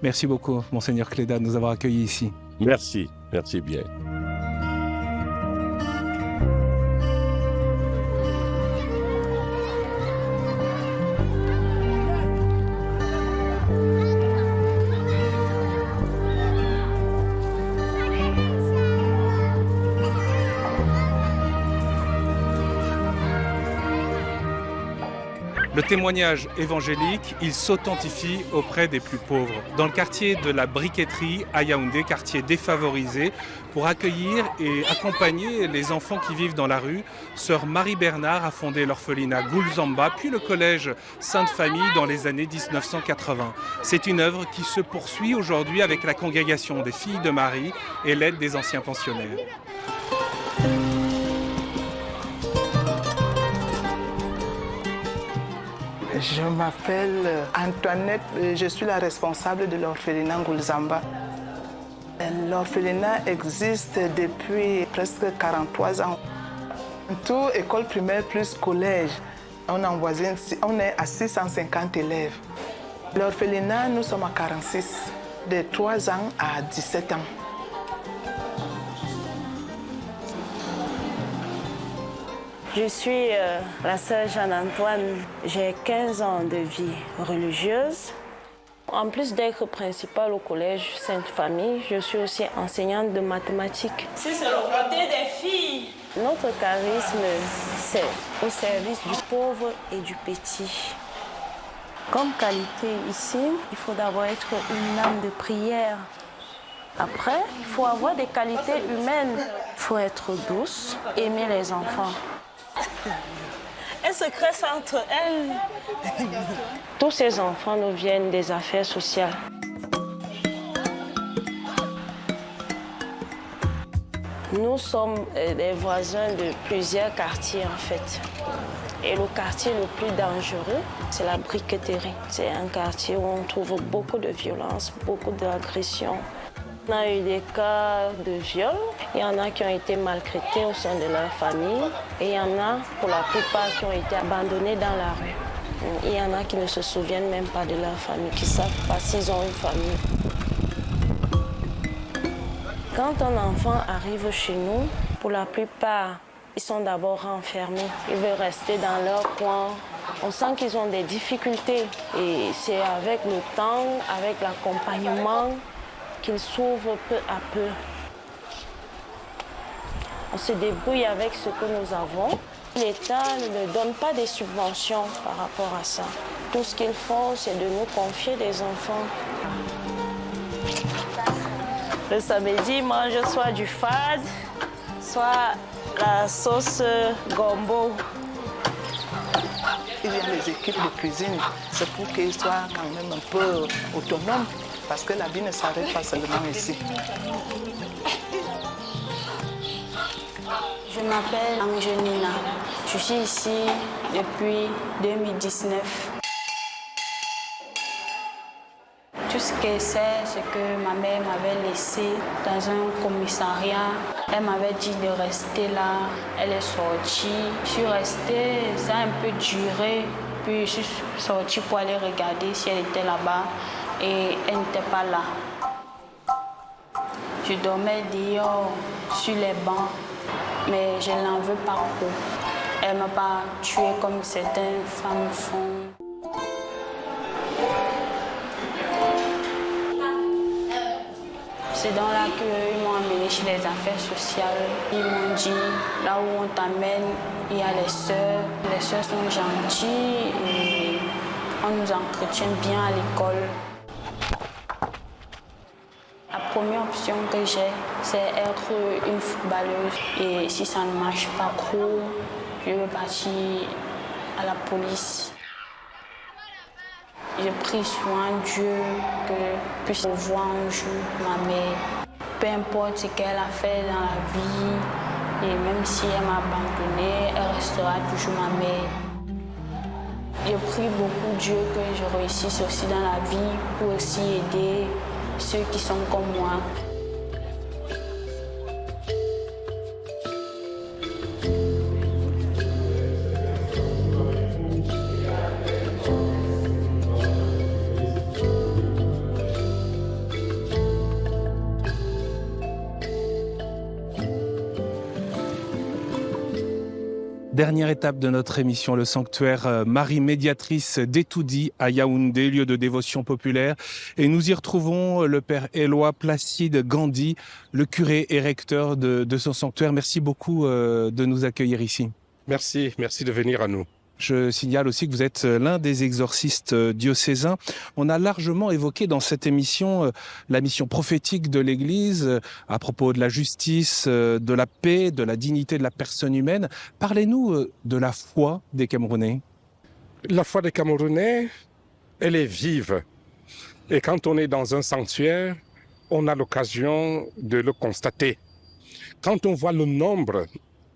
Merci beaucoup, Monseigneur Cléda, de nous avoir accueillis ici. Merci bien. Le témoignage évangélique, il s'authentifie auprès des plus pauvres. Dans le quartier de la Briqueterie à Yaoundé, quartier défavorisé, pour accueillir et accompagner les enfants qui vivent dans la rue, sœur Marie Bernard a fondé l'orphelinat Goulzamba, puis le collège Sainte-Famille dans les années 1980. C'est une œuvre qui se poursuit aujourd'hui avec la congrégation des Filles de Marie et l'aide des anciens pensionnaires. Je m'appelle Antoinette, je suis la responsable de l'orphelinat Goulzamba. L'orphelinat existe depuis presque 43 ans. Tout école primaire plus collège, on est à 650 élèves. L'orphelinat, nous sommes à 46, de 3 ans à 17 ans. Je suis la sœur Jeanne-Antoine. J'ai 15 ans de vie religieuse. En plus d'être principale au collège Sainte-Famille, je suis aussi enseignante de mathématiques. C'est le côté des filles. Notre charisme, c'est au service du pauvre et du petit. Comme qualité ici, il faut d'abord être une âme de prière. Après, il faut avoir des qualités humaines. Il faut être douce, aimer les enfants. Un secret entre elles. Tous ces enfants nous viennent des affaires sociales. Nous sommes des voisins de plusieurs quartiers en fait. Et le quartier le plus dangereux, c'est la briqueterie. C'est un quartier où on trouve beaucoup de violence, beaucoup d'agressions. On a eu des cas de viol. Il y en a qui ont été maltraités au sein de leur famille. Et il y en a, pour la plupart, qui ont été abandonnés dans la rue. Il y en a qui ne se souviennent même pas de leur famille, qui ne savent pas s'ils ont une famille. Quand un enfant arrive chez nous, pour la plupart, ils sont d'abord renfermés. Ils veulent rester dans leur coin. On sent qu'ils ont des difficultés. Et c'est avec le temps, avec l'accompagnement, qu'ils s'ouvrent peu à peu. On se débrouille avec ce que nous avons. L'État ne donne pas des subventions par rapport à ça. Tout ce qu'ils font, c'est de nous confier des enfants. Le samedi, ils mangent soit du fad, soit la sauce gombo. Il y a les équipes de cuisine, c'est pour qu'ils soient quand même un peu autonomes, parce que la vie ne s'arrête pas seulement ici. Je m'appelle Angelina. Je suis ici depuis 2019. Tout ce que c'est que ma mère m'avait laissé dans un commissariat. Elle m'avait dit de rester là. Elle est sortie. Je suis restée, ça a un peu duré. Puis je suis sortie pour aller regarder si elle était là-bas. Et elle n'était pas là. Je dormais dehors, sur les bancs. Mais je n'en veux pas trop. Elle ne m'a pas tuée comme certaines femmes font. C'est dans là qu'ils m'ont amené chez les affaires sociales. Ils m'ont dit, là où on t'amène, il y a les sœurs. Les sœurs sont gentilles et on nous entretient bien à l'école. La première option que j'ai, c'est être une footballeuse. Et si ça ne marche pas trop, je veux partir à la police. Je prie souvent Dieu que puisse voir un jour ma mère. Peu importe ce qu'elle a fait dans la vie, et même si elle m'a abandonnée, elle restera toujours ma mère. Je prie beaucoup Dieu que je réussisse aussi dans la vie pour aussi aider ceux qui sont comme moi. Dernière étape de notre émission, le sanctuaire Marie Médiatrice d'Etoudi à Yaoundé, lieu de dévotion populaire. Et nous y retrouvons le père Éloi Placide Gandhi, le curé et recteur de ce sanctuaire. Merci beaucoup de nous accueillir ici. Merci de venir à nous. Je signale aussi que vous êtes l'un des exorcistes diocésains. On a largement évoqué dans cette émission la mission prophétique de l'Église à propos de la justice, de la paix, de la dignité de la personne humaine. Parlez-nous de la foi des Camerounais. La foi des Camerounais, elle est vive. Et quand on est dans un sanctuaire, on a l'occasion de le constater. Quand on voit le nombre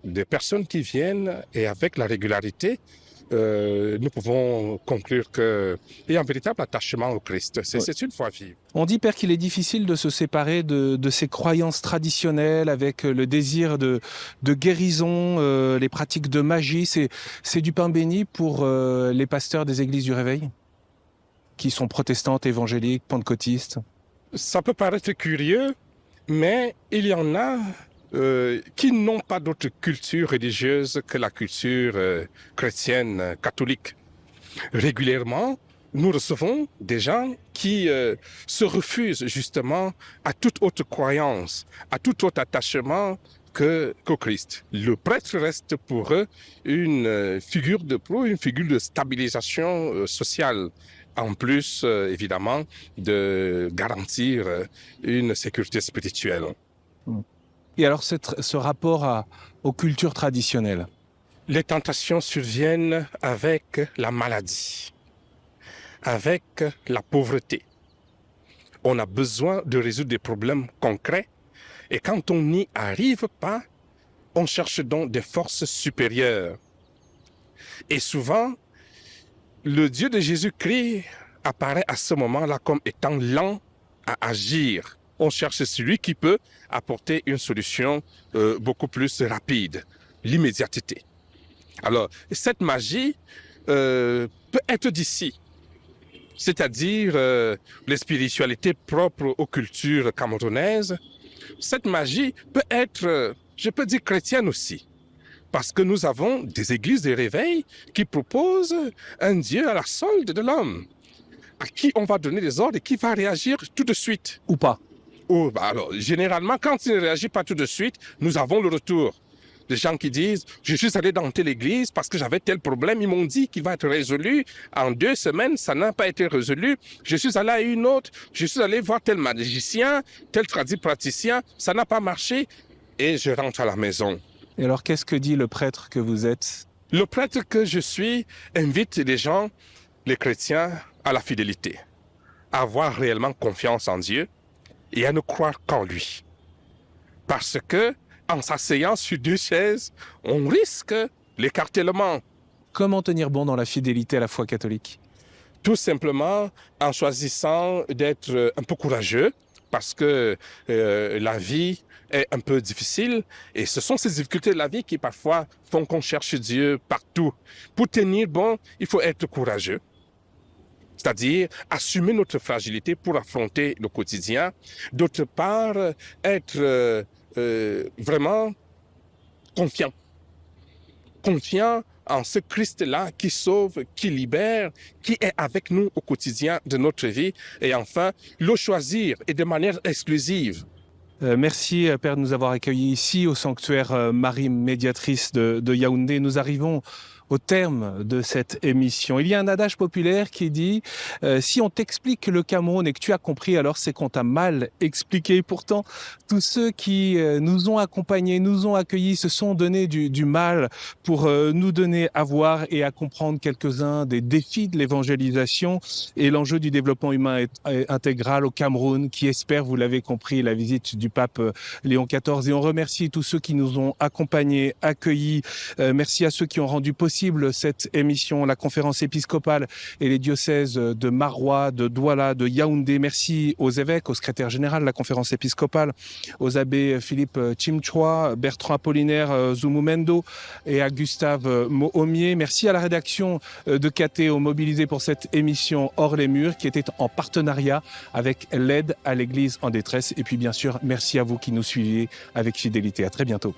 de personnes qui viennent et avec la régularité, nous pouvons conclure qu'il y a un véritable attachement au Christ. C'est une foi vive. On dit, Père, qu'il est difficile de se séparer de ces croyances traditionnelles avec le désir de guérison, les pratiques de magie. C'est du pain béni pour les pasteurs des églises du Réveil, qui sont protestantes, évangéliques, pentecôtistes. Ça peut paraître curieux, mais il y en a qui n'ont pas d'autre culture religieuse que la culture chrétienne catholique. Régulièrement, nous recevons des gens qui se refusent justement à toute autre croyance, à tout autre attachement qu'au Christ. Le prêtre reste pour eux une figure de proue, une figure de stabilisation sociale, en plus évidemment de garantir une sécurité spirituelle. Et alors ce rapport aux cultures traditionnelles? Les tentations surviennent avec la maladie, avec la pauvreté. On a besoin de résoudre des problèmes concrets et quand on n'y arrive pas, on cherche donc des forces supérieures. Et souvent, le Dieu de Jésus-Christ apparaît à ce moment-là comme étant lent à agir. On cherche celui qui peut apporter une solution beaucoup plus rapide, l'immédiateté. Alors, cette magie peut être d'ici, c'est-à-dire les spiritualités propres aux cultures camerounaises. Cette magie peut être, je peux dire, chrétienne aussi, parce que nous avons des églises de réveil qui proposent un Dieu à la solde de l'homme, à qui on va donner des ordres et qui va réagir tout de suite. Ou pas? Alors, généralement, quand il ne réagit pas tout de suite, nous avons le retour. Des gens qui disent « Je suis allé dans telle église parce que j'avais tel problème. Ils m'ont dit qu'il va être résolu. En 2 semaines, ça n'a pas été résolu. Je suis allé à une autre. Je suis allé voir tel magicien, tel praticien. Ça n'a pas marché. Et je rentre à la maison. » Et alors, qu'est-ce que dit le prêtre que vous êtes? Le prêtre que je suis invite les gens, les chrétiens, à la fidélité, à avoir réellement confiance en Dieu et à ne croire qu'en lui. Parce que en s'asseyant sur 2 chaises, on risque l'écartèlement. Comment tenir bon dans la fidélité à la foi catholique? Tout simplement en choisissant d'être un peu courageux, parce que la vie est un peu difficile, et ce sont ces difficultés de la vie qui parfois font qu'on cherche Dieu partout. Pour tenir bon, il faut être courageux, c'est-à-dire assumer notre fragilité pour affronter le quotidien. D'autre part, être vraiment confiant en ce Christ-là qui sauve, qui libère, qui est avec nous au quotidien de notre vie. Et enfin, le choisir et de manière exclusive. Merci Père de nous avoir accueillis ici au sanctuaire Marie Médiatrice de Yaoundé. Nous arrivons au terme de cette émission. Il y a un adage populaire qui dit si on t'explique le Cameroun et que tu as compris, alors c'est qu'on t'a mal expliqué. Pourtant, tous ceux qui nous ont accompagnés, nous ont accueillis, se sont donné du mal pour nous donner à voir et à comprendre quelques-uns des défis de l'évangélisation et l'enjeu du développement humain intégral au Cameroun, qui espère, vous l'avez compris, la visite du pape Léon XIV. Et on remercie tous ceux qui nous ont accompagnés, accueillis. Merci à ceux qui ont rendu possible cette émission, la conférence épiscopale et les diocèses de Maroua, de Douala, de Yaoundé. Merci aux évêques, au secrétaire général de la conférence épiscopale, aux abbés Philippe Chimchwa, Bertrand Apollinaire Zumumendo et à Gustave Mohomier. Merci à la rédaction de KTO mobilisée pour cette émission Hors les murs qui était en partenariat avec l'aide à l'Église en détresse. Et puis bien sûr, merci à vous qui nous suiviez avec fidélité. À très bientôt.